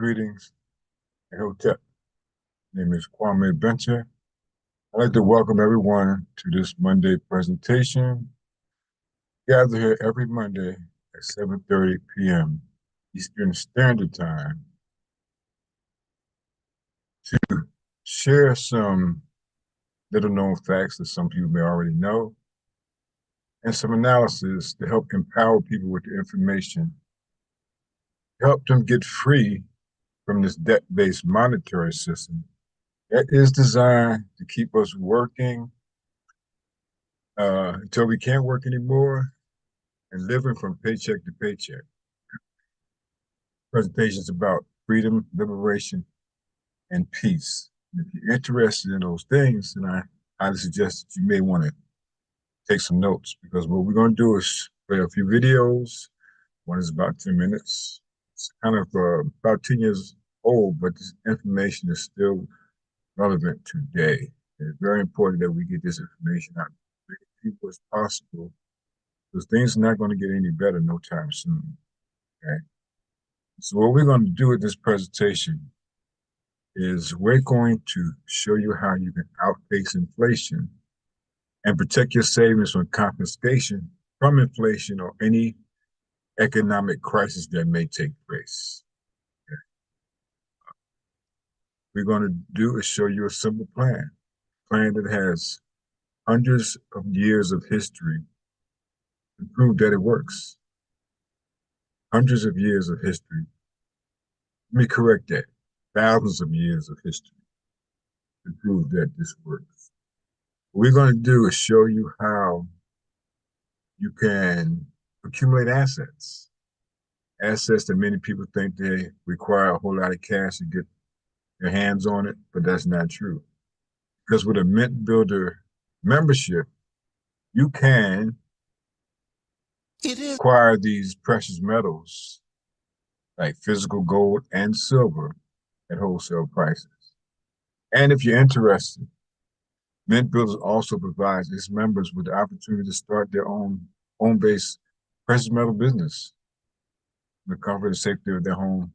Greetings, and Hotep. My name is Kwame Bencher. I'd like to welcome everyone to this Monday presentation. Gather here every Monday at 7:30 p.m. Eastern Standard Time to share some little-known facts that some people may already know and some analysis to help empower people with the information, help them get free from this debt-based monetary system that is designed to keep us working until we can't work anymore and living from paycheck to paycheck. Presentations about freedom, liberation, and peace. And if you're interested in those things, then I highly suggest that you may want to take some notes, because what we're going to do is play a few videos. One is about 10 minutes. It's kind of about 10 years old, but this information is still relevant today. It's very important that we get this information out to as many people as possible, because things are not going to get any better no time soon. Okay. So what we're going to do with this presentation is we're going to show you how you can outpace inflation and protect your savings from confiscation from inflation or any economic crisis that may take place. Okay. We're going to do is show you a simple plan that has hundreds of years of history to prove that it works. Hundreds of years of history. Let me correct that. Thousands of years of history to prove that this works. What we're going to do is show you how you can accumulate assets. Assets that many people think they require a whole lot of cash to get their hands on it, but that's not true. Because with a Mint Builder membership, you can acquire these precious metals like physical gold and silver at wholesale prices. And if you're interested, Mint Builders also provides its members with the opportunity to start their own home-based precious metal business in the comfort and safety of their home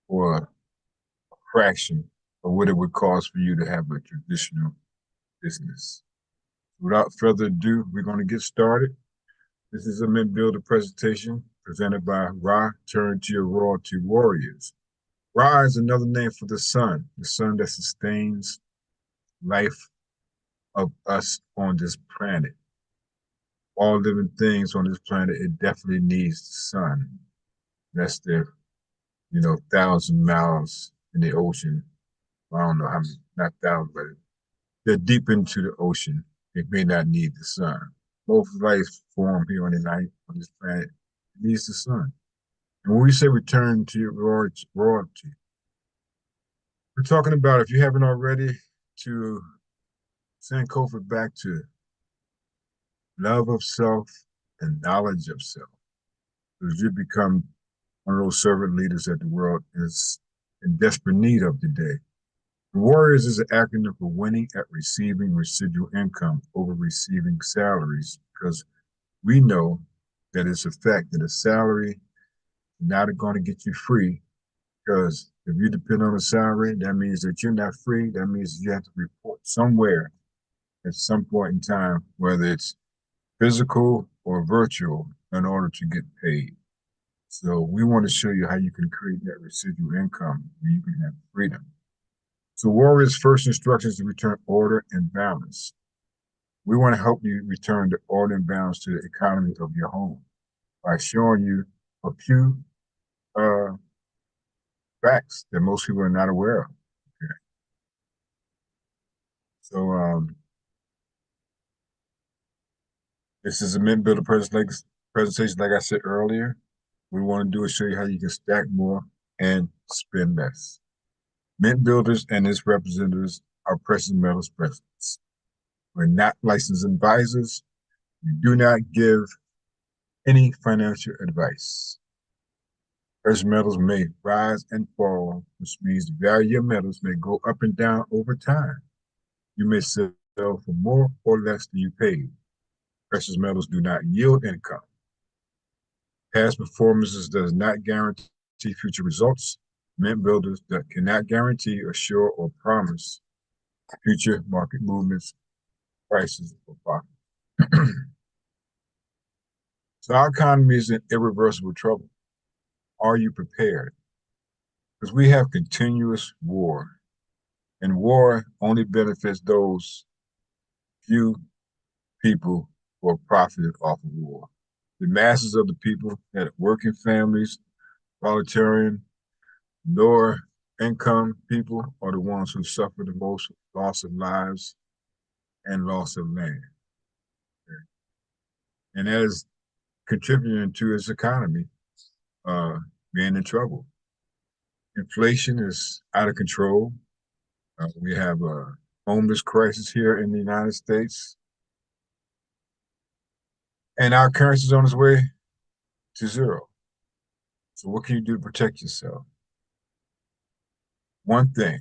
for a fraction of what it would cost for you to have a traditional business. Without further ado, we're going to get started. This is a Mint Builder presentation presented by Ra Turn to Your Royalty Warriors. Ra is another name for the sun that sustains life of us on this planet. All living things on this planet, it definitely needs the sun. That's the, 1,000 miles in the ocean. I don't know how many, not thousand, but they're deep into the ocean. It may not need the sun. Most life form here on this planet needs the sun. And when we say return to your royalty, we're talking about, if you haven't already, to send Sankofa back to love of self and knowledge of self. Because you become one of those servant leaders that the world is in desperate need of today. Warriors is an acronym for winning at receiving residual income over receiving salaries, because we know that it's a fact that a salary is not going to get you free, because if you depend on a salary, that means that you're not free. That means you have to report somewhere at some point in time, whether it's physical or virtual, in order to get paid. So we want to show you how you can create that residual income where you can have freedom. So Warriors' first instruction is to return order and balance. We want to help you return the order and balance to the economy of your home by showing you a few facts that most people are not aware of. Okay. So this is a Mint Builder presentation, like I said earlier. What we want to do is show you how you can stack more and spend less. Mint Builders and its representatives are precious metals presidents. We're not licensed advisors. We do not give any financial advice. Precious metals may rise and fall, which means the value of metals may go up and down over time. You may sell for more or less than you paid. Precious metals do not yield income. Past performances does not guarantee future results. mint builders that cannot guarantee, assure, or promise future market movements, prices, or profit. So our economy is in irreversible trouble. Are you prepared? Because we have continuous war, and war only benefits those few people who are profited off of war. The masses of the people that are working families, proletarian, lower income people are the ones who suffer the most loss of lives and loss of land. And that is contributing to its economy being in trouble. Inflation is out of control. We have a homeless crisis here in the United States. And our currency is on its way to zero. So what can you do to protect yourself? One thing,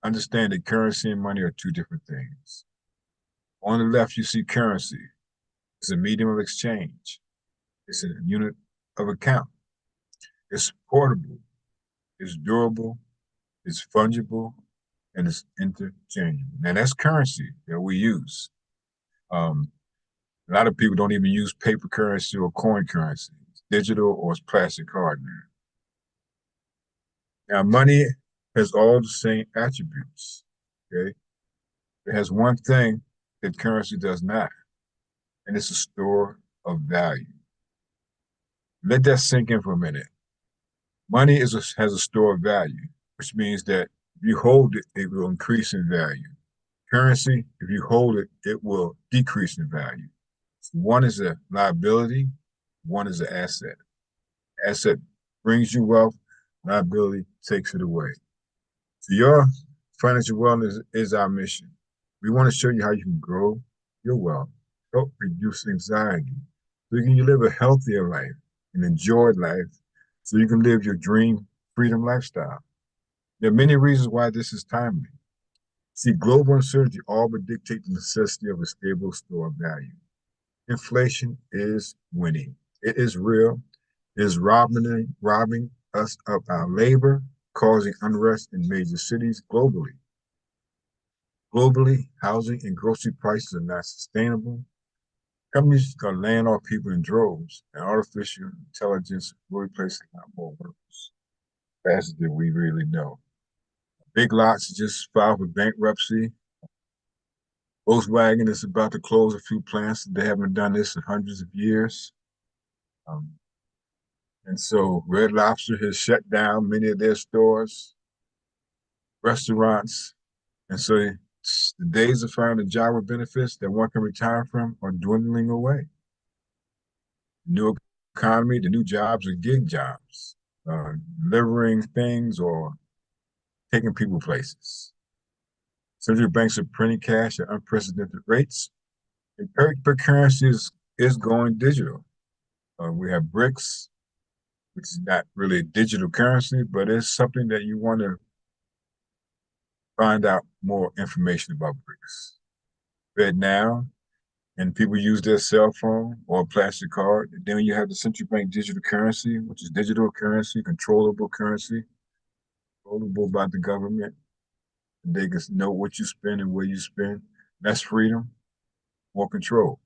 understand that currency and money are two different things. On the left, you see currency. It's a medium of exchange. It's a unit of account. It's portable. It's durable. It's fungible. And it's interchangeable. Now, that's currency that we use. A lot of people don't even use paper currency or coin currency. It's digital or it's plastic card now. Now, money has all the same attributes, okay? It has one thing that currency does not, and it's a store of value. Let that sink in for a minute. Money has a store of value, which means that if you hold it, it will increase in value. Currency, if you hold it, it will decrease in value. So one is a liability, one is an asset. Asset brings you wealth, liability takes it away. So your financial wellness is our mission. We want to show you how you can grow your wealth, help reduce anxiety, so you can live a healthier life and enjoy life, so you can live your dream freedom lifestyle. There are many reasons why this is timely. See, global uncertainty all but dictate the necessity of a stable store of value. Inflation is winning. It is real. It is robbing us of our labor, causing unrest in major cities globally. Globally, housing and grocery prices are not sustainable. Companies are laying off people in droves, and artificial intelligence will replace a lot more workers faster than we really know. Big Lots just filed for bankruptcy. Volkswagen is about to close a few plants. They haven't done this in hundreds of years. And so Red Lobster has shut down many of their stores, restaurants. And so the days of finding job with benefits that one can retire from are dwindling away. The new economy, the new jobs are gig jobs, delivering things or taking people places. Central banks are printing cash at unprecedented rates. And paper currency is going digital. We have BRICS, which is not really a digital currency, but it's something that you want to find out more information about BRICS. FedNow, and people use their cell phone or a plastic card. And then you have the central bank digital currency, which is digital currency, controllable by the government. They can know what you spend and where you spend. That's freedom, more control.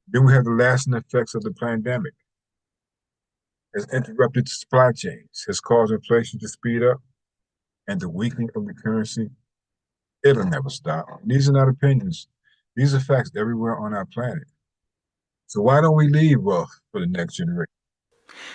Then we have the lasting effects of the pandemic. It's interrupted supply chains, has caused inflation to speed up, and the weakening of the currency, it'll never stop. These are not opinions. These are facts everywhere on our planet. So why don't we leave wealth for the next generation?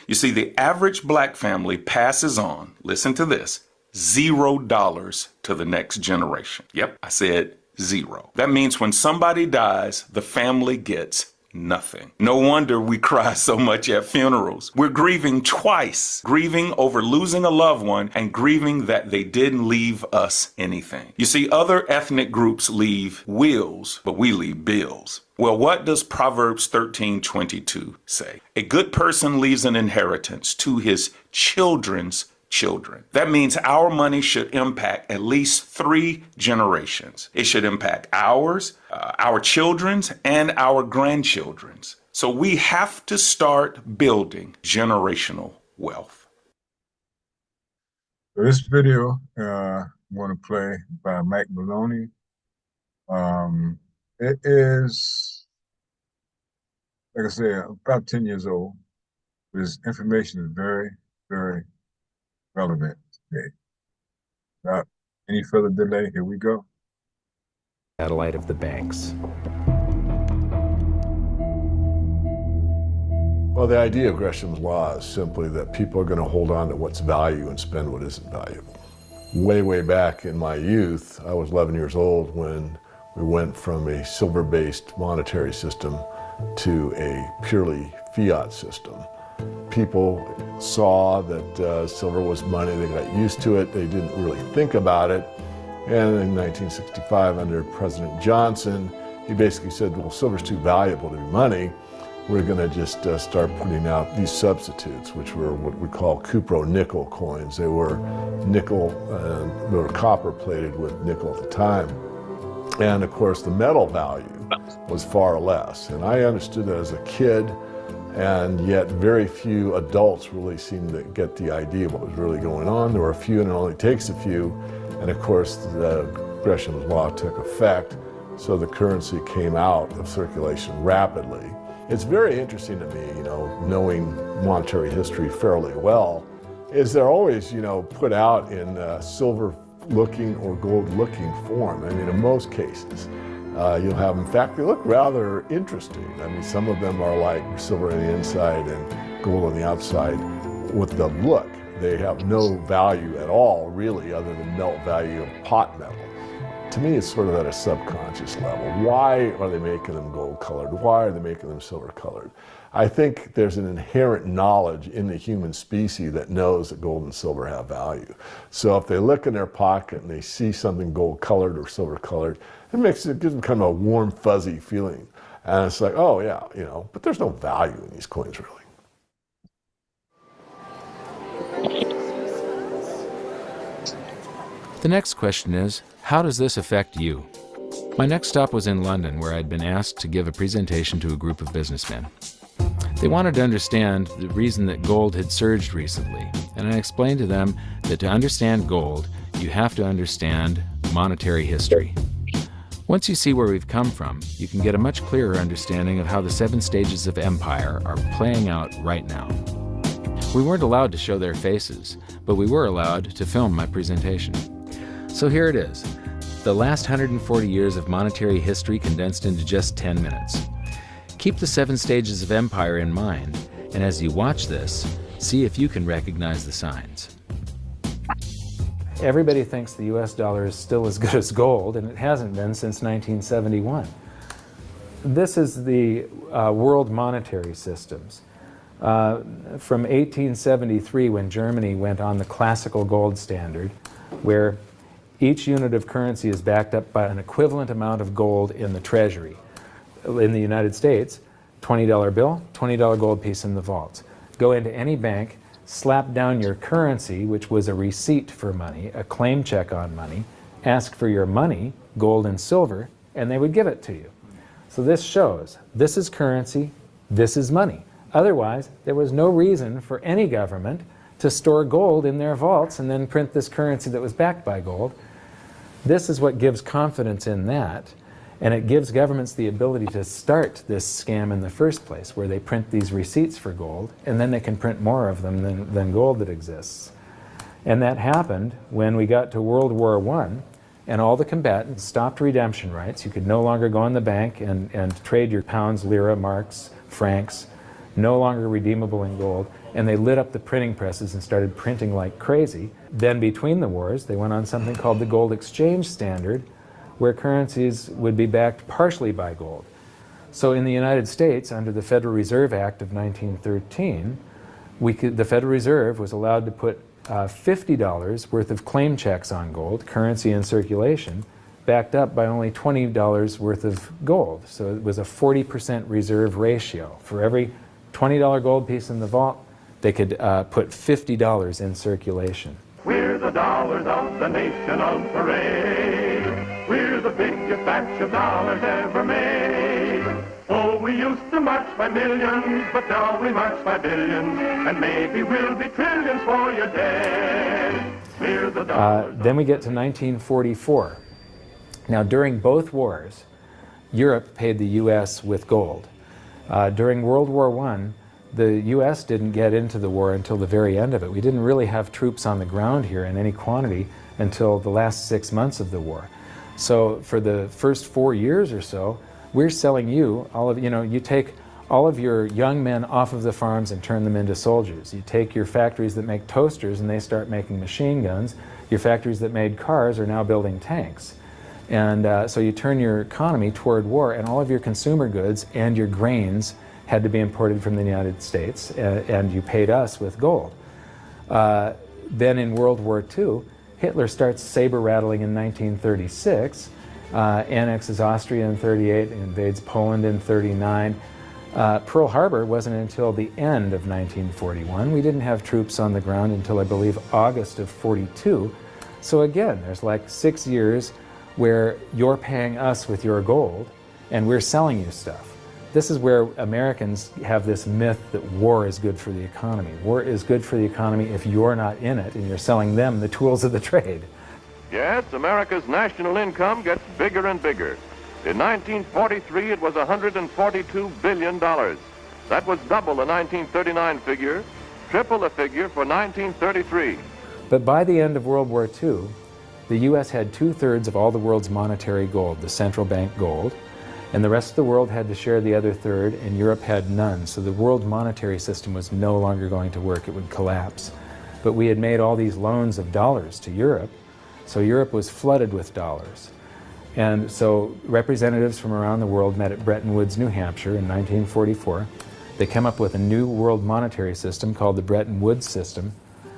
You see, the average black family passes on, listen to this, $0 to the next generation. Yep, I said zero. That means when somebody dies, the family gets nothing. No wonder we cry so much at funerals. We're grieving twice, grieving over losing a loved one and grieving that they didn't leave us anything. You see, other ethnic groups leave wills, but we leave bills. Well, what does Proverbs 13:22 say? A good person leaves an inheritance to his children's children. That means our money should impact at least 3 generations. It should impact ours, our children's, and our grandchildren's. So we have to start building generational wealth. So this video I'm going to play by Mike Maloney. It is, like I said, about 10 years old. This information is very, very relevant today. Without any further delay, here we go. Satellite of the banks. Well, the idea of Gresham's law is simply that people are going to hold on to what's value and spend what isn't valuable. Way, way back in my youth, I was 11 years old when we went from a silver-based monetary system to a purely fiat system. People saw that silver was money, they got used to it, they didn't really think about it. And in 1965, under President Johnson, he basically said, well, silver's too valuable to be money. We're going to just start putting out these substitutes, which were what we call cupro-nickel coins. They were nickel, they were copper plated with nickel at the time. And of course, the metal value was far less. And I understood that as a kid, and yet very few adults really seemed to get the idea of what was really going on. There were a few, and it only takes a few. And of course, the Gresham's law took effect, so the currency came out of circulation rapidly. It's very interesting to me, you know, knowing monetary history fairly well, is they're always, you know, put out in silver-looking or gold-looking form. I mean, in most cases, you'll have, in fact, they look rather interesting. I mean, some of them are like silver on the inside and gold on the outside. With the look, they have no value at all, really, other than melt value of pot metal. To me, it's sort of at a subconscious level. Why are they making them gold colored? Why are they making them silver colored? I think there's an inherent knowledge in the human species that knows that gold and silver have value. So if they look in their pocket and they see something gold colored or silver colored, it gives them kind of a warm, fuzzy feeling. And it's like, oh yeah, you know, but there's no value in these coins really. The next question is, how does this affect you? My next stop was in London, where I'd been asked to give a presentation to a group of businessmen. They wanted to understand the reason that gold had surged recently, and I explained to them that to understand gold, you have to understand monetary history. Once you see where we've come from, you can get a much clearer understanding of how the 7 stages of empire are playing out right now. We weren't allowed to show their faces, but we were allowed to film my presentation. So here it is, the last 140 years of monetary history condensed into just 10 minutes. Keep the 7 stages of empire in mind, and as you watch this, see if you can recognize the signs. Everybody thinks the US dollar is still as good as gold, and it hasn't been since 1971. This is the world monetary systems. From 1873, when Germany went on the classical gold standard, where each unit of currency is backed up by an equivalent amount of gold in the treasury. In the United States, $20 bill, $20 gold piece in the vaults. Go into any bank, slap down your currency, which was a receipt for money, a claim check on money, ask for your money, gold and silver, and they would give it to you. So this shows, this is currency, this is money. Otherwise, there was no reason for any government to store gold in their vaults and then print this currency that was backed by gold. This is what gives confidence in that, and it gives governments the ability to start this scam in the first place, where they print these receipts for gold, and then they can print more of them than gold that exists. And that happened when we got to World War I, and all the combatants stopped redemption rights. You could no longer go in the bank and trade your pounds, lira, marks, francs, no longer redeemable in gold, and they lit up the printing presses and started printing like crazy. Then between the wars, they went on something called the gold exchange standard, where currencies would be backed partially by gold. So in the United States, under the Federal Reserve Act of 1913, the Federal Reserve was allowed to put $50 worth of claim checks on gold, currency in circulation, backed up by only $20 worth of gold. So it was a 40% reserve ratio. For every $20 gold piece in the vault, they could put $50 in circulation. We're the dollars of the nation on parade. We're the biggest batch of dollars ever made. Oh, we used to march by millions, but now we march by billions, and maybe we'll be trillions for your day. the dollars. Then we get to 1944. Now, during both wars, Europe paid the U.S. with gold. During World War I, the U.S. didn't get into the war until the very end of it. We didn't really have troops on the ground here in any quantity until the last 6 months of the war. So for the first 4 years or so, we're selling you all of, you take all of your young men off of the farms and turn them into soldiers. You take your factories that make toasters and they start making machine guns. Your factories that made cars are now building tanks. And so you turn your economy toward war, and all of your consumer goods and your grains had to be imported from the United States, and you paid us with gold. Then in World War II, Hitler starts saber rattling in 1936, annexes Austria in 38, invades Poland in 39. Pearl Harbor wasn't until the end of 1941. We didn't have troops on the ground until, I believe, August of 42. So again, there's like 6 years where you're paying us with your gold and we're selling you stuff. This is where Americans have this myth that war is good for the economy. War is good for the economy if you're not in it and you're selling them the tools of the trade. Yes, America's national income gets bigger and bigger. In 1943, it was $142 billion. That was double the 1939 figure, triple the figure for 1933. But by the end of World War II, the U.S. had 2/3 of all the world's monetary gold, the central bank gold, and the rest of the world had to share the other third, and Europe had none. So the world monetary system was no longer going to work. It would collapse. But we had made all these loans of dollars to Europe, so Europe was flooded with dollars. And so representatives from around the world met at Bretton Woods, New Hampshire in 1944. They came up with a new world monetary system called the Bretton Woods system,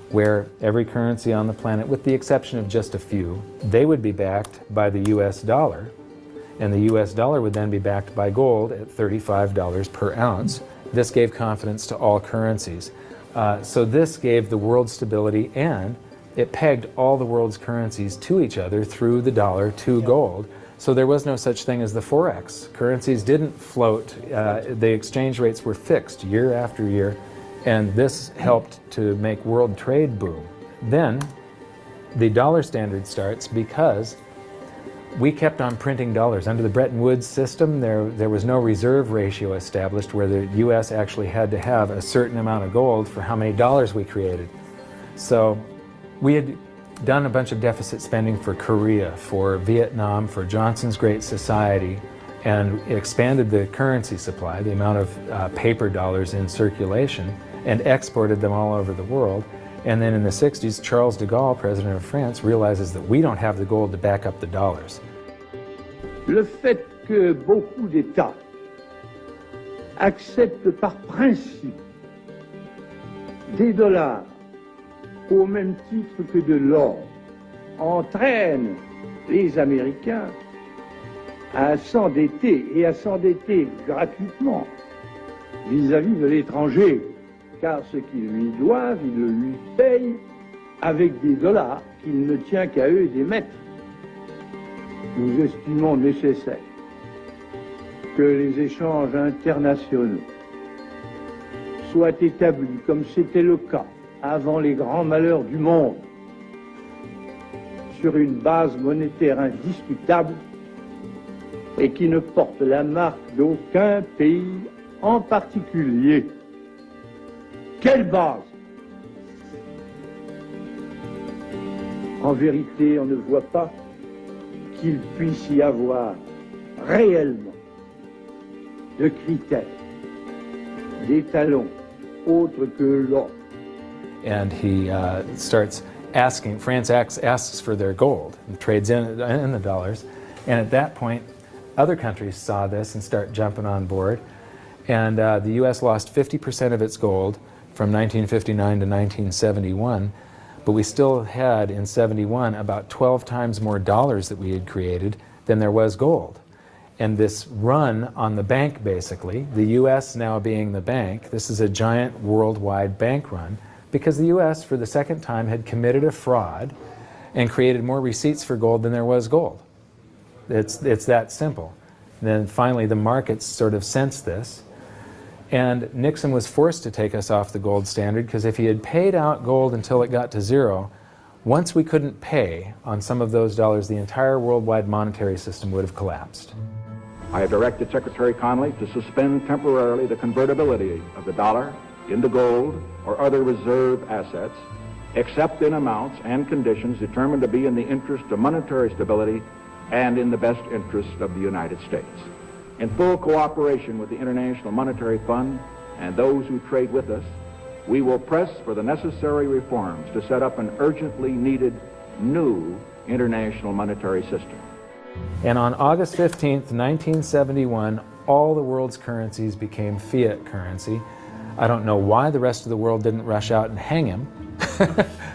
where every currency on the planet, with the exception of just a few, they would be backed by the US dollar, and the US dollar would then be backed by gold at $35 per ounce. This gave confidence to all currencies. So this gave the world stability, and it pegged all the world's currencies to each other through the dollar to gold. So there was no such thing as the Forex. Currencies didn't float. The exchange rates were fixed year after year, and this helped to make world trade boom. Then the dollar standard starts because we kept on printing dollars. Under the Bretton Woods system, there was no reserve ratio established where the US actually had to have a certain amount of gold for how many dollars we created. So we had done a bunch of deficit spending for Korea, for Vietnam, for Johnson's Great Society, and expanded the currency supply, the amount of paper dollars in circulation, and exported them all over the world. And then in the 60s, Charles de Gaulle, president of France, realizes that we don't have the gold to back up the dollars. Le fait que beaucoup d'États acceptent par principe des dollars au même titre que de l'or entraîne les Américains à s'endetter, et à s'endetter gratuitement vis-à-vis de l'étranger, car ce qu'ils lui doivent, ils le lui payent avec des dollars qu'il ne tient qu'à eux d'émettre. Nous estimons nécessaire que les échanges internationaux soient établis comme c'était le cas avant les grands malheurs du monde, sur une base monétaire indiscutable et qui ne porte la marque d'aucun pays en particulier. Quelle base? En vérité, on ne voit pas qu'il puisse y avoir réellement de critères, d'étalons autres que l'or. And he starts asking, France asks for their gold and trades in the dollars. And at that point, other countries saw this and start jumping on board. And the US lost 50% of its gold from 1959 to 1971, but we still had in 71 about 12 times more dollars that we had created than there was gold. And this run on the bank, basically, the US now being the bank, this is a giant worldwide bank run, because the US, for the second time, had committed a fraud and created more receipts for gold than there was gold. It's that simple. Then finally the markets sort of sensed this, and Nixon was forced to take us off the gold standard, because if he had paid out gold until it got to zero, Once we couldn't pay on some of those dollars, the entire worldwide monetary system would have collapsed. I have directed Secretary Connally to suspend temporarily the convertibility of the dollar into gold or other reserve assets, except in amounts and conditions determined to be in the interest of monetary stability and in the best interest of the United States. In full cooperation with the International Monetary Fund and those who trade with us, we will press for the necessary reforms to set up an urgently needed new international monetary system. And on August 15th, 1971, all the world's currencies became fiat currency. I don't know why the rest of the world didn't rush out and hang him,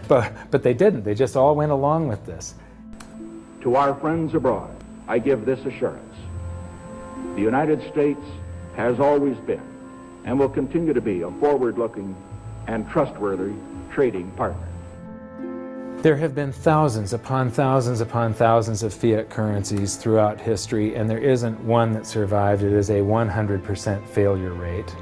but they didn't. They just all went along with this. To our friends abroad, I give this assurance. The United States has always been and will continue to be a forward-looking and trustworthy trading partner. There have been thousands upon thousands upon thousands of fiat currencies throughout history, and there isn't one that survived. It is a 100% failure rate.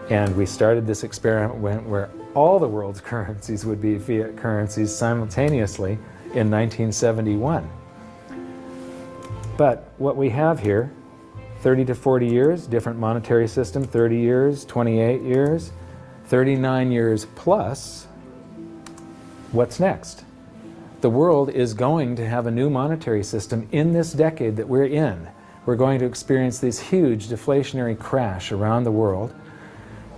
And we started this experiment where all the world's currencies would be fiat currencies simultaneously in 1971. But what we have here, 30 to 40 years, different monetary system, 30 years, 28 years, 39 years plus, what's next? The world is going to have a new monetary system in this decade that we're in. We're going to experience this huge deflationary crash around the world.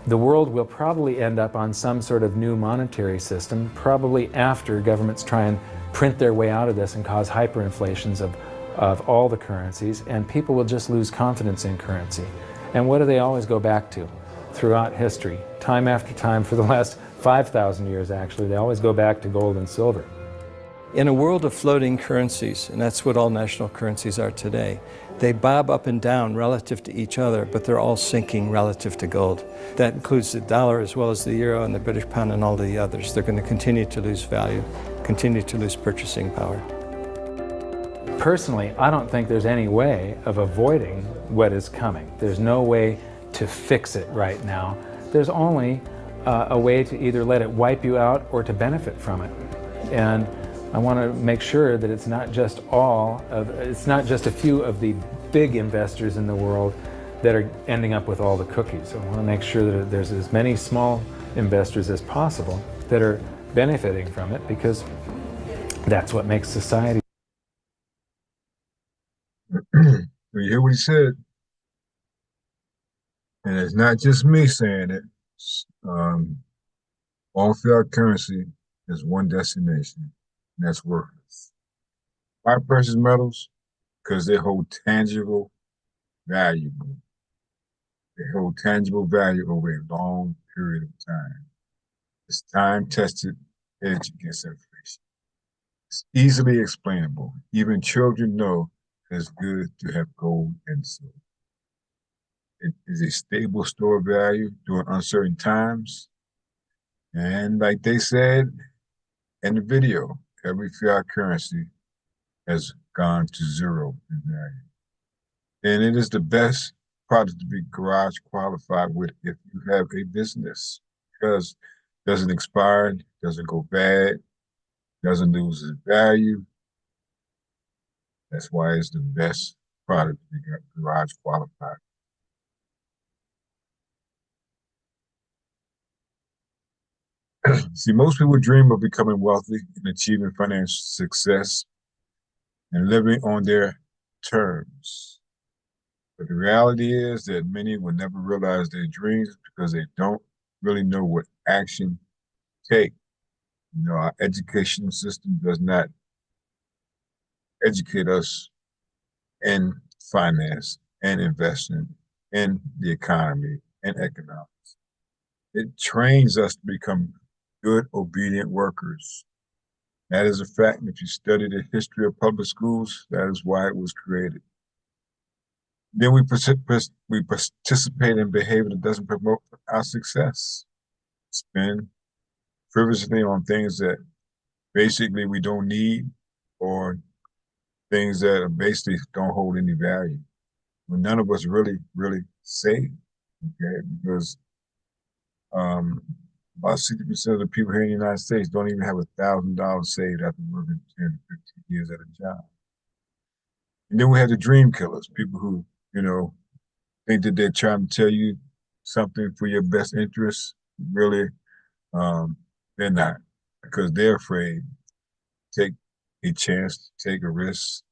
The world will probably end up on some sort of new monetary system, probably after governments try and print their way out of this and cause hyperinflations of all the currencies, and people will just lose confidence in currency. And what do they always go back to? Throughout history, time after time, for the last 5,000 years actually, they always go back to gold and silver. In a world of floating currencies, and that's what all national currencies are today, they bob up and down relative to each other, but they're all sinking relative to gold. That includes the dollar as well as the euro and the British pound and all the others. They're going to continue to lose value, continue to lose purchasing power. Personally, I don't think there's any way of avoiding what is coming. There's no way to fix it right now. There's only a way to either let it wipe you out or to benefit from it. And I want to make sure that it's not just a few of the big investors in the world that are ending up with all the cookies. I want to make sure that there's as many small investors as possible that are benefiting from it, because that's what makes society. You hear what he said? And it's not just me saying it. All fiat currency is one destination, and that's worthless. Why precious metals? Because they hold tangible value. They hold tangible value over a long period of time. It's time-tested hedge against inflation. It's easily explainable. Even children know it's good to have gold and silver. It is a stable store of value during uncertain times. And like they said in the video, every fiat currency has gone to zero in value. And it is the best product to be garage qualified with if you have a business, because it doesn't expire, doesn't go bad, doesn't lose its value. That's why it's the best product to be garage qualified. See, most people dream of becoming wealthy and achieving financial success and living on their terms. But the reality is that many will never realize their dreams because they don't really know what action to take. You know, our educational system does not educate us in finance and investment in the economy and economics. It trains us to become good, obedient workers. That is a fact. If you study the history of public schools, that is why it was created. Then we participate in behavior that doesn't promote our success. Spend frivolously on things that basically we don't need, or things that basically don't hold any value. Well, none of us really save, okay? Because About 60% of the people here in the United States don't even have $1,000 saved after working 10, 15 years at a job. And then we have the dream killers, people who, think that they're trying to tell you something for your best interest. Really, they're not, because they're afraid to take a chance, to take a risk.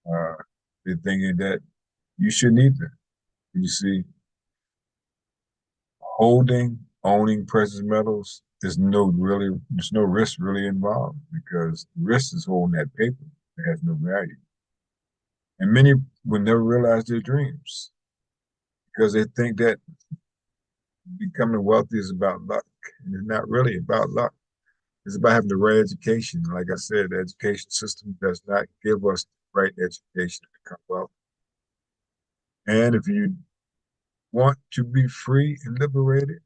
They're thinking that you shouldn't either. You see, owning precious metals, there's no risk really involved, because the risk is holding that paper that has no value. And many will never realize their dreams because they think that becoming wealthy is about luck. And it's not really about luck. It's about having the right education. Like I said, the education system does not give us the right education to become wealthy. And if you want to be free and liberated,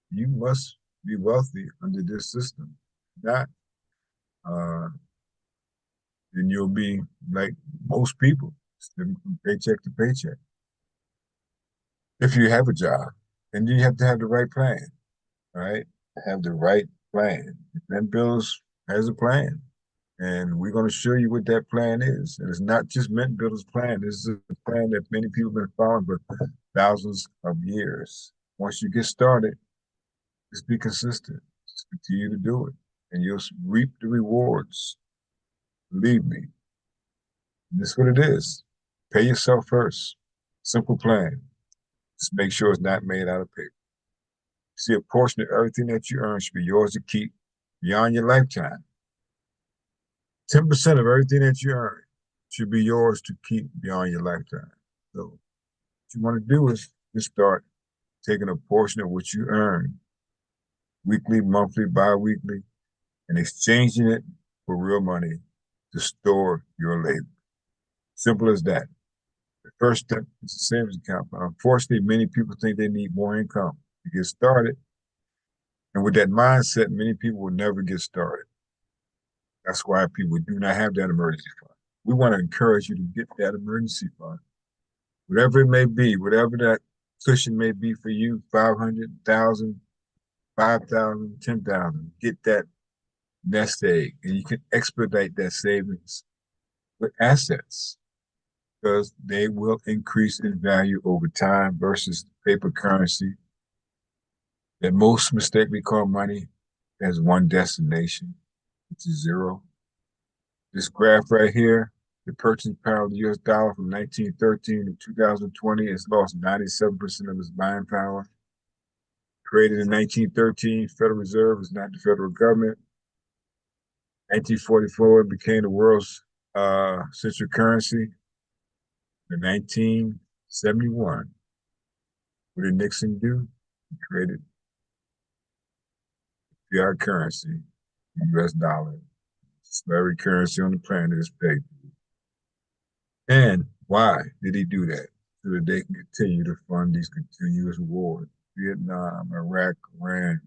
you must be wealthy under this system. Not, then you'll be like most people, living from paycheck to paycheck. If you have a job, and you have to have the right plan, right? Have the right plan. Mint Builders has a plan, and we're going to show you what that plan is. And it's not just Mint Builders' plan. This is a plan that many people have been following for thousands of years. Once you get started, just be consistent. Just continue to do it, and you'll reap the rewards. Believe me. This is what it is. Pay yourself first. Simple plan. Just make sure it's not made out of paper. See, a portion of everything that you earn should be yours to keep beyond your lifetime. 10% of everything that you earn should be yours to keep beyond your lifetime. So what you want to do is just start taking a portion of what you earn, weekly, monthly, bi-weekly, and exchanging it for real money to store your labor. Simple as that. The first step is a savings account, but unfortunately, many people think they need more income to get started. And with that mindset, many people will never get started. That's why people do not have that emergency fund. We want to encourage you to get that emergency fund. Whatever it may be, whatever that cushion may be for you, 500, 1,000, 5,000, 10,000, get that nest egg, and you can expedite that savings with assets, because they will increase in value over time versus paper currency that most mistakenly call money has one destination, which is zero. This graph right here, the purchasing power of the US dollar from 1913 to 2020 has lost 97% of its buying power. Created in 1913, Federal Reserve is not the federal government. 1944, it became the world's central currency. In 1971, what did Nixon do? He created fiat currency, the US dollar. It's every currency on the planet is pegged. And why did he do that? So that they can continue to fund these continuous wars. Vietnam, Iraq, Iran,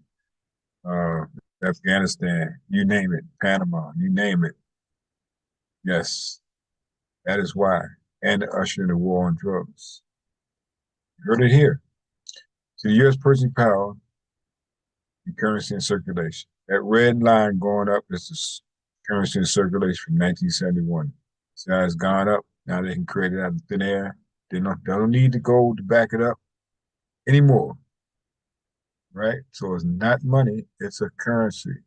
Afghanistan, you name it, Panama, you name it. Yes, that is why. And to usher in the war on drugs. You heard it here. So the U.S. purchasing power and currency in circulation. That red line going up is the currency in circulation from 1971. So it's gone up. Now they can create it out of thin air. They don't need the gold to back it up anymore. Right? So it's not money, it's a currency.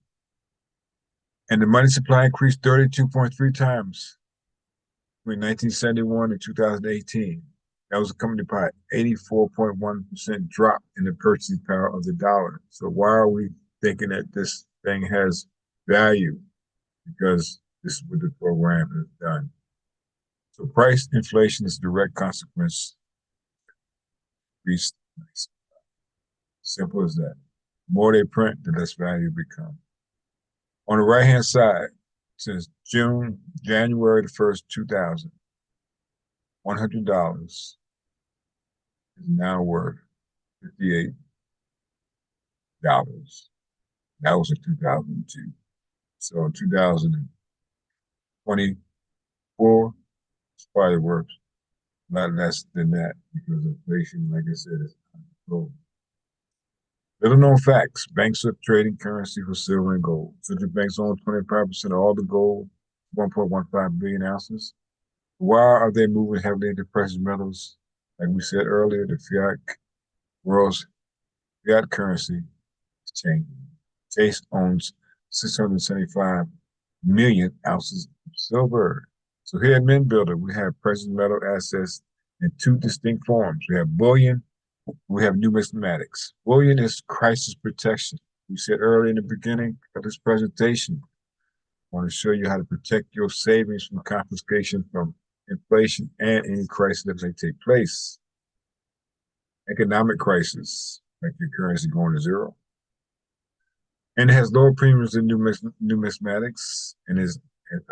And the money supply increased 32.3 times between 1971 and 2018. That was accompanied by an 84.1% drop in the purchasing power of the dollar. So why are we thinking that this thing has value? Because this is what the program has done. So price inflation is a direct consequence. Simple as that. The more they print, the less value become. On the right-hand side, since January the 1st, 2000, $100 is now worth $58. That was in 2002. So in 2024, it's probably worth a lot less than that because inflation, like I said, is uncontrolled. Little known facts. Banks are trading currency for silver and gold. Central banks own 25% of all the gold, 1.15 billion ounces. Why are they moving heavily into precious metals? Like we said earlier, the world's fiat currency is changing. Chase owns 675 million ounces of silver. So here at Mint Builder, we have precious metal assets in two distinct forms. We have bullion, we have numismatics. Bullion is crisis protection. We said earlier in the beginning of this presentation, I want to show you how to protect your savings from confiscation, from inflation, and any crisis that may take place. Economic crisis, like your currency going to zero. And it has lower premiums than numismatics and has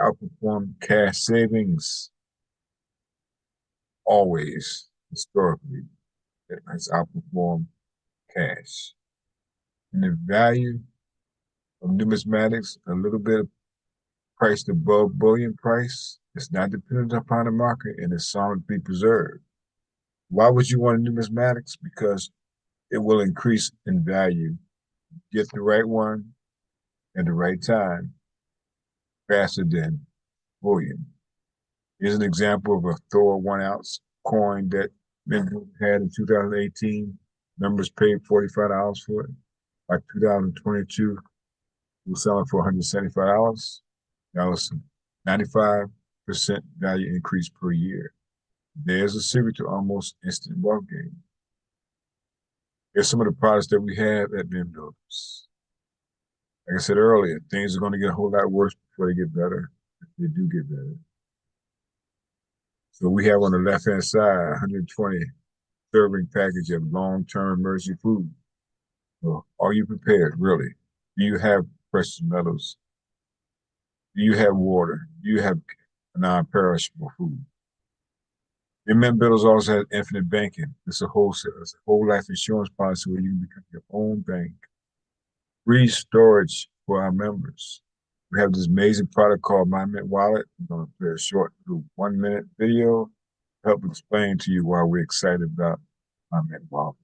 outperformed cash savings always, historically. It has outperformed cash. And the value of numismatics, a little bit priced above bullion price. It's not dependent upon the market and it's solidly preserved. Why would you want a numismatics? Because it will increase in value. Get the right one at the right time faster than bullion. Here's an example of a Thor 1 ounce coin that Mint had in 2018. Members paid $45 for it. By 2022, we were selling for $175. That was 95% value increase per year. There's a secret to almost instant wealth gain. Here's some of the products that we have at Mint Builders. Like I said earlier, things are going to get a whole lot worse before they get better, if they do get better. So we have on the left-hand side, 120 serving package of long-term emergency food. Well, are you prepared, really? Do you have precious metals? Do you have water? Do you have non-perishable food? The Mint Builders also has infinite banking. It's a whole life insurance policy where you can become your own bank. Free storage for our members. We have this amazing product called My Mint Wallet. I'm going to play a short 1-minute video to help explain to you why we're excited about My Mint Wallet.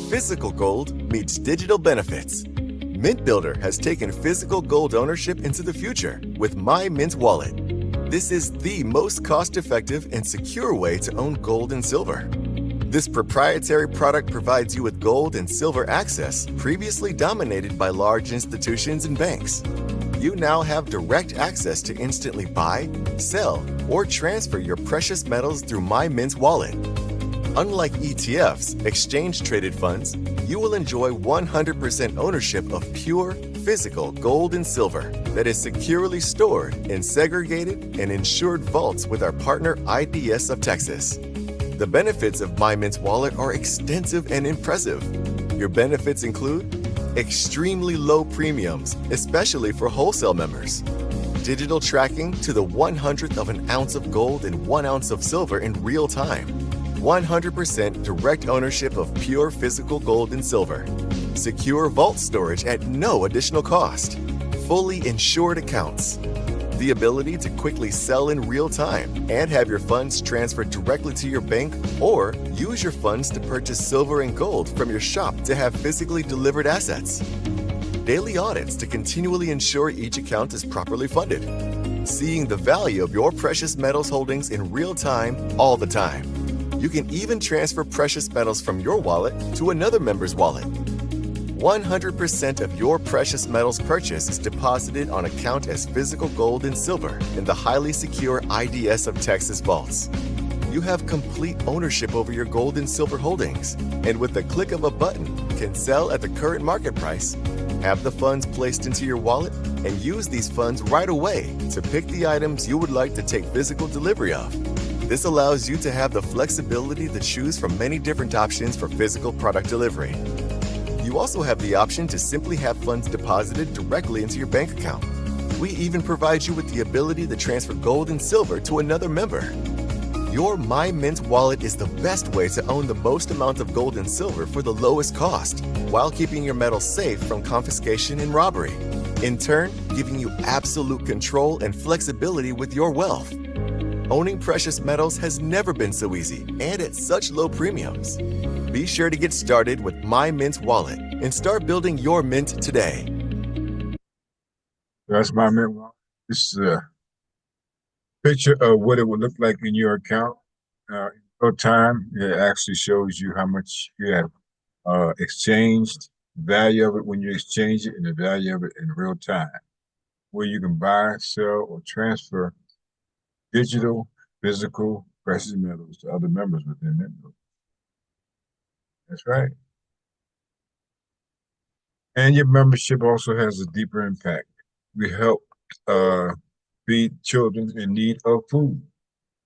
Physical gold meets digital benefits. Mint Builder has taken physical gold ownership into the future with My Mint Wallet. This is the most cost-effective and secure way to own gold and silver. This proprietary product provides you with gold and silver access previously dominated by large institutions and banks. You now have direct access to instantly buy, sell, or transfer your precious metals through My Mint Wallet. Unlike ETFs, exchange-traded funds, you will enjoy 100% ownership of pure, physical gold and silver that is securely stored in segregated and insured vaults with our partner IDS of Texas. The benefits of My Mint Wallet are extensive and impressive. Your benefits include extremely low premiums, especially for wholesale members, digital tracking to the 100th of an ounce of gold and 1 ounce of silver in real time, 100% direct ownership of pure physical gold and silver, secure vault storage at no additional cost, fully insured accounts, the ability to quickly sell in real time and have your funds transferred directly to your bank, or use your funds to purchase silver and gold from your shop to have physically delivered assets. Daily audits to continually ensure each account is properly funded. Seeing the value of your precious metals holdings in real time all the time. You can even transfer precious metals from your wallet to another member's wallet. 100% of your precious metals purchase is deposited on account as physical gold and silver in the highly secure IDS of Texas vaults. You have complete ownership over your gold and silver holdings, and with the click of a button, can sell at the current market price, have the funds placed into your wallet, and use these funds right away to pick the items you would like to take physical delivery of. This allows you to have the flexibility to choose from many different options for physical product delivery. You also have the option to simply have funds deposited directly into your bank account. We even provide you with the ability to transfer gold and silver to another member. Your My Mint Wallet is the best way to own the most amount of gold and silver for the lowest cost, while keeping your metals safe from confiscation and robbery. In turn, giving you absolute control and flexibility with your wealth. Owning precious metals has never been so easy and at such low premiums. Be sure to get started with My Mint wallet and start building your mint today. That's my Mint wallet. This is a picture of what it would look like in your account. In real time, it actually shows you how much you have exchanged, the value of it when you exchange it, and the value of it in real time, where you can buy, sell, or transfer digital, physical, precious metals to other members within Mint Builder. That's right. And your membership also has a deeper impact. We help feed children in need of food.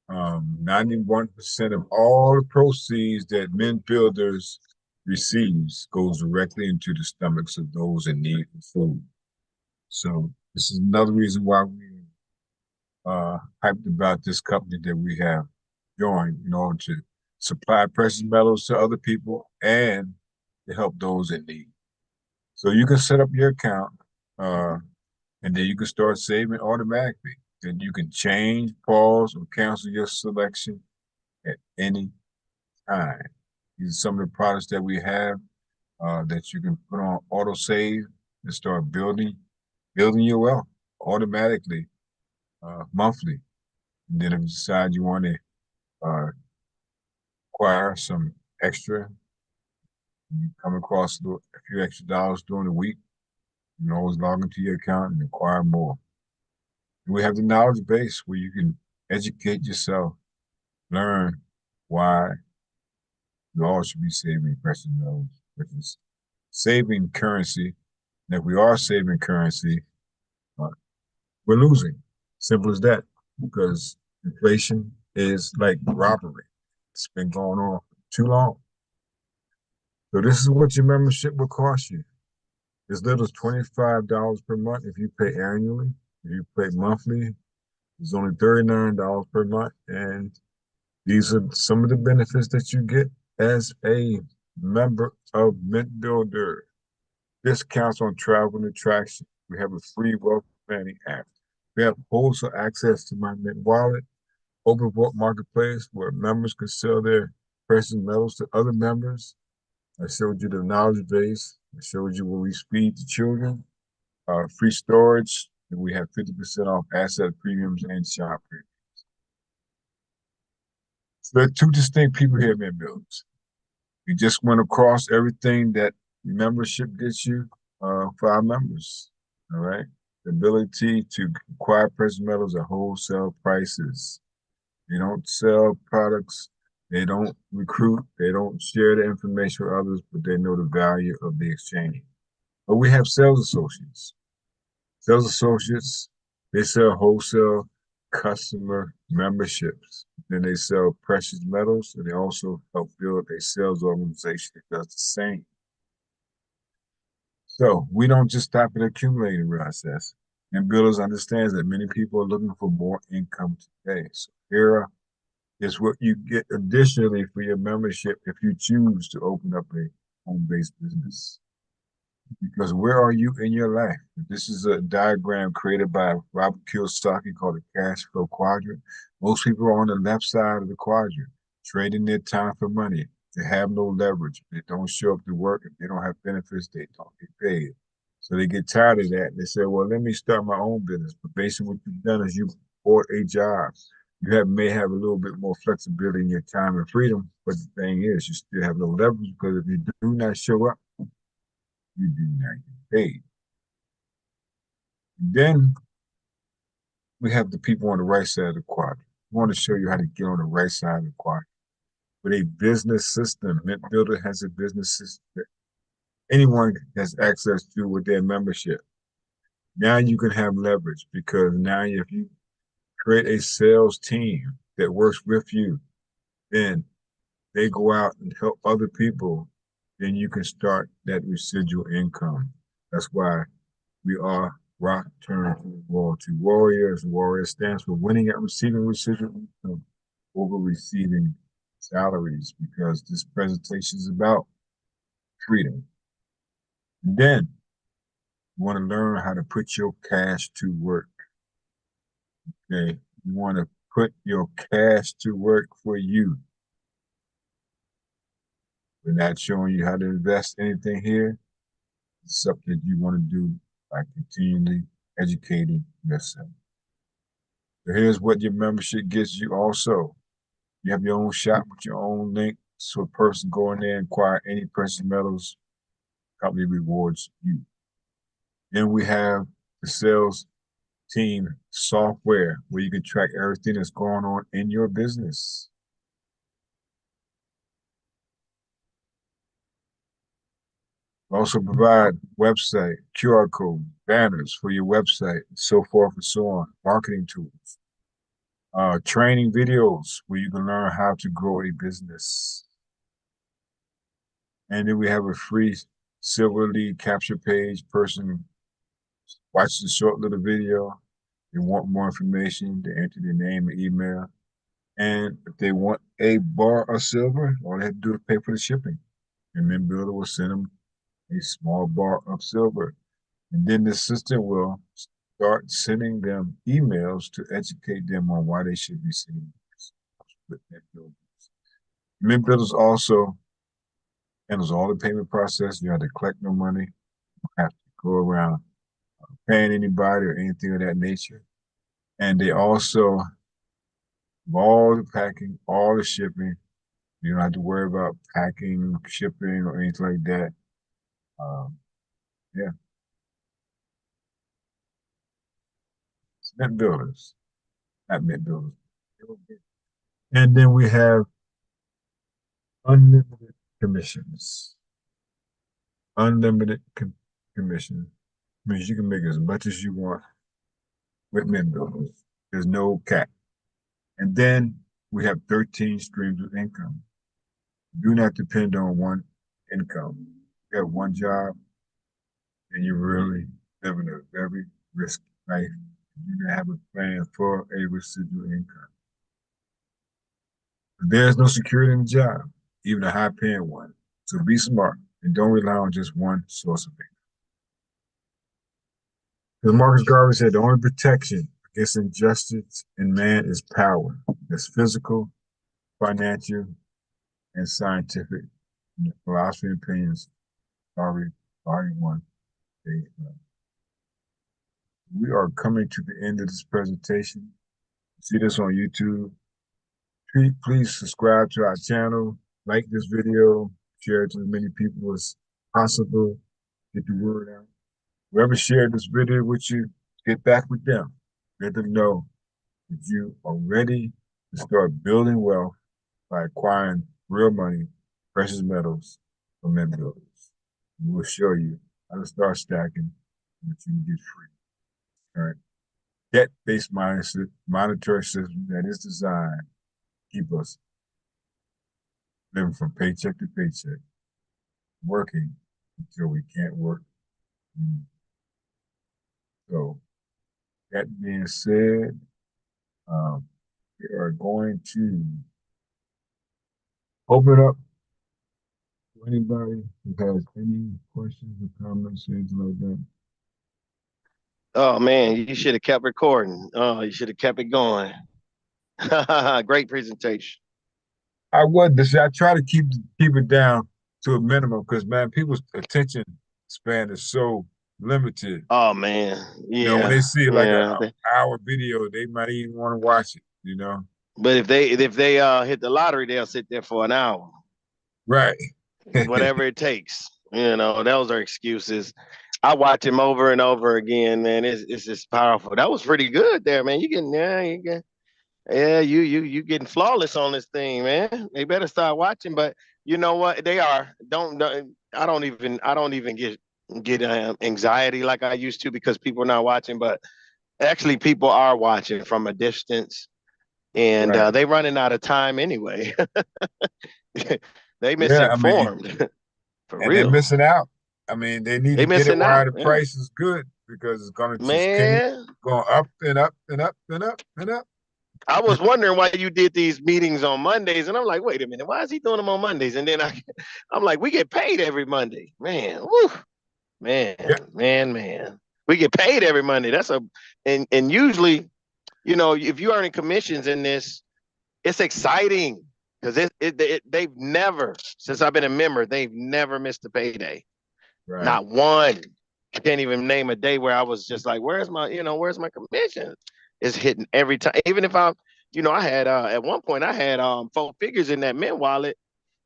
91% of all the proceeds that Mint Builders receives goes directly into the stomachs of those in need of food. So this is another reason why we hyped about this company that we have joined in order to supply precious metals to other people and to help those in need. So you can set up your account and then you can start saving automatically. Then you can change, pause, or cancel your selection at any time. These are some of the products that we have that you can put on auto save and start building your wealth automatically monthly. And then if you decide you want to acquire some extra, you come across a few extra dollars during the week, you can always log into your account and acquire more. And we have the knowledge base where you can educate yourself, learn why you all should be saving precious metals, which is saving currency. And if we are saving currency, we're losing. Simple as that, because inflation is like robbery. It's been going on for too long. So this is what your membership will cost you. As little as $25 per month if you pay annually. If you pay monthly, it's only $39 per month. And these are some of the benefits that you get as a member of Mint Builder. Discounts on travel and attraction. We have a free wealth planning app. We have wholesale access to My Mint wallet, open vault marketplace where members can sell their precious metals to other members. I showed you the knowledge base. I showed you where we feed the children. Free storage, and we have 50% off asset premiums and shop premiums. So there are two distinct people here at Mint Builders. We just went across everything that membership gets you for our members. All right. The ability to acquire precious metals at wholesale prices. They don't sell products. They don't recruit. They don't share the information with others, but they know the value of the exchange. But we have sales associates. Sales associates, they sell wholesale customer memberships. Then they sell precious metals, and they also help build a sales organization that does the same. So we don't just stop at accumulating real assets. And Builders understands that many people are looking for more income today. So here is what you get additionally for your membership if you choose to open up a home-based business. Because where are you in your life? This is a diagram created by Robert Kiyosaki called the cash flow quadrant. Most people are on the left side of the quadrant, trading their time for money. They have no leverage. They don't show up to work. If they don't have benefits, they don't get paid. So they get tired of that. And they say, well, let me start my own business. But basically what you've done is you bought a job. You may have a little bit more flexibility in your time and freedom. But the thing is, you still have no leverage because if you do not show up, you do not get paid. Then we have the people on the right side of the quadrant. I want to show you how to get on the right side of the quadrant. With a business system, Mint Builder has a business system that anyone has access to with their membership. Now you can have leverage because now if you create a sales team that works with you, then they go out and help other people, then you can start that residual income. That's why we are Rock Turn to Warriors. Warrior stands for winning at receiving residual income over receiving salaries, because this presentation is about freedom. And then you want to learn how to put your cash to work. Okay, you want to put your cash to work for you. We're not showing you how to invest anything here. It's something you want to do by continually educating yourself. So here's what your membership gets you also. You have your own shop with your own link. So a person go in there and acquire any precious metals, company rewards you. Then we have the sales team software where you can track everything that's going on in your business. We also provide website, QR code, banners for your website, so forth and so on, marketing tools, training videos where you can learn how to grow a business. And then we have a free silver lead capture page. Person watches a short little video. They want more information, they enter their name and email. And if they want a bar of silver, all they have to do is pay for the shipping. And Mint Builder will send them a small bar of silver. And then the assistant will start sending them emails to educate them on why they should be sending with Mint Builders. Mint Builders also handles all the payment process. You have to collect no money. You have to go around paying anybody or anything of that nature. And they also have all the packing, all the shipping. You don't have to worry about packing, shipping, or anything like that. Yeah. It's Mint Builders, not Mint Builders. And then we have unlimited commissions. Unlimited commission means you can make as much as you want with Mint Builders. There's no cap. And then we have 13 streams of income. Do not depend on one income. You have one job, and you're really living a very risky life. You need to have a plan for a residual income. There's no security in the job, even a high-paying one. So be smart and don't rely on just one source of income. Because Marcus Garvey said the only protection against injustice in man is power. That's physical, financial, and scientific. And the philosophy and opinions, Garvey, Volume 1, page 1. We are coming to the end of this presentation. See this on YouTube. Please subscribe to our channel, like this video, share it to as many people as possible, get the word out. Whoever shared this video with you, get back with them. Let them know that you are ready to start building wealth by acquiring real money, precious metals from Mint Builders. And we'll show you how to start stacking what you can get free. All right. Debt-based monetary system that is designed to keep us living from paycheck to paycheck, working until we can't work. So, that being said, we are going to open up to anybody who has any questions or comments or anything like that. Oh man, you should have kept recording. Oh, you should have kept it going. Great presentation. I would, but see, I try to keep it down to a minimum because man, people's attention span is so limited. Oh man, yeah. You know, when they see like an hour video, they might even want to watch it. You know. But if they hit the lottery, they'll sit there for an hour. Right. Whatever it takes. You know, those are excuses. I watch him over and over again, man. It's just powerful. That was pretty good there, man. You getting flawless on this thing, man. They better start watching. But you know what? They are. I don't even get anxiety like I used to because people are not watching. But actually, people are watching from a distance, and right. They running out of time anyway. They misinformed. Yeah, I mean, for and real. they're missing out. I mean, they need to get it while the price is good because it's going to just keep going up and up and up and up and up. I was wondering why you did these meetings on Mondays, and I'm like, wait a minute, why is he doing them on Mondays? And then I'm like, we get paid every Monday, man. Woo, man. We get paid every Monday. And usually you know, if you're earning commissions in this, it's exciting because they've never, since I've been a member, they've never missed a payday. Right. Not one. I can't even name a day where I was just like, where's my commission? It's hitting every time. Even if I'm, I had at one point I had 4 figures in that Mint wallet.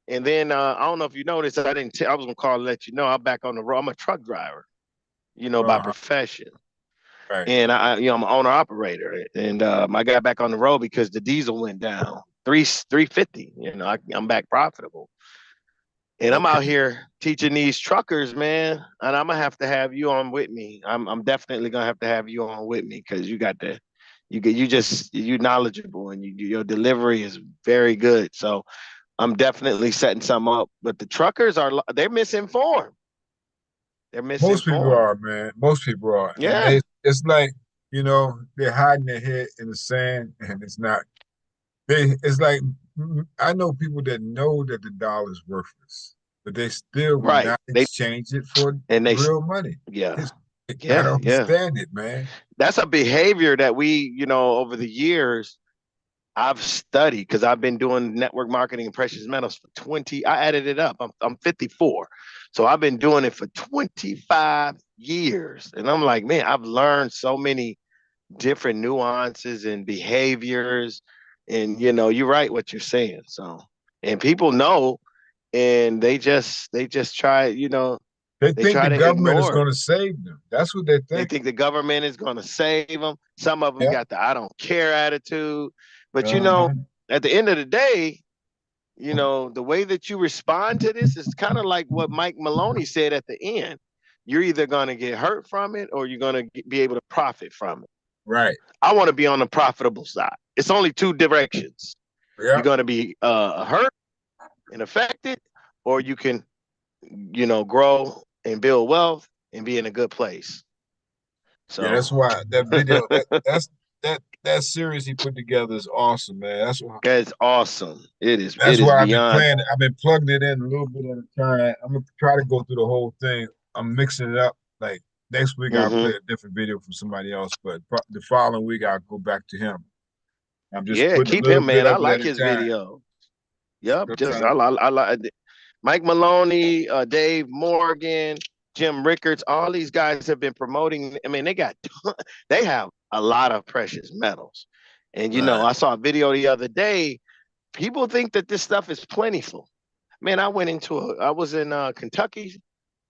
And then I don't know if you noticed, I was gonna call to let you know I'm back on the road. I'm a truck driver, by profession. Right. And I'm an owner operator. And I got back on the road because the diesel went down. 350. I'm back profitable. And I'm out here teaching these truckers, man, and I'm gonna have to have you on with me. I'm definitely gonna have to have you on with me because you're knowledgeable and your delivery is very good. So I'm definitely setting something up. But the truckers they're misinformed. They're misinformed. Most people are, man. Most people are. Yeah. And it's like, they're hiding their head in the sand, and it's not. It's like, I know people that know that the dollar is worthless, but they still will not exchange it for real money. Yeah. I don't understand it, man. That's a behavior that we, over the years, I've studied because I've been doing network marketing and precious metals for 20. I added it up. I'm 54. So I've been doing it for 25 years. And I'm like, man, I've learned so many different nuances and behaviors. And, you're right what you're saying. So, and people know, and they just try, they think the government is going to save them. That's what they think. They think the government is going to save them. Some of them got the I don't care attitude. But, at the end of the day, the way that you respond to this is kind of like what Mike Maloney said at the end. You're either going to get hurt from it or you're going to be able to profit from it. Right. I want to be on the profitable side. It's only 2 directions. You're going to be hurt and affected, or you can, grow and build wealth and be in a good place. So that's why that video, that series he put together is awesome, man. It's awesome. It is. That's why I've been playing it. I've been plugging it in a little bit at a time. I'm gonna try to go through the whole thing. I'm mixing it up. Like next week, I'll play a different video from somebody else, but the following week I'll go back to him. I'm just keep him, man. I like his video. Yep, I like Mike Maloney, Dave Morgan, Jim Rickards. All these guys have been promoting. I mean, they have a lot of precious metals, and I saw a video the other day. People think that this stuff is plentiful. Man, I was in Kentucky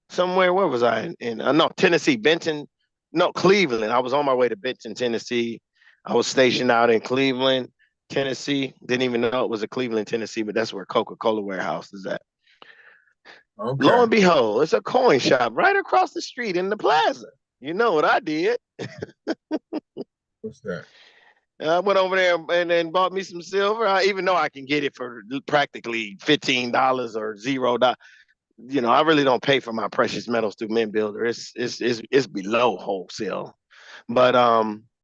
somewhere. Where was I? In Tennessee, Benton. No, Cleveland. I was on my way to Benton, Tennessee. I was stationed out in Cleveland, Tennessee. Didn't even know it was a Cleveland, Tennessee, but that's where Coca-Cola warehouse is at. Okay. Lo and behold, it's a coin shop right across the street in the plaza. You know what I did? What's that? I went over there and then bought me some silver. Even though I can get it for practically $15 or $0. I really don't pay for my precious metals through Mint Builder. It's below wholesale. But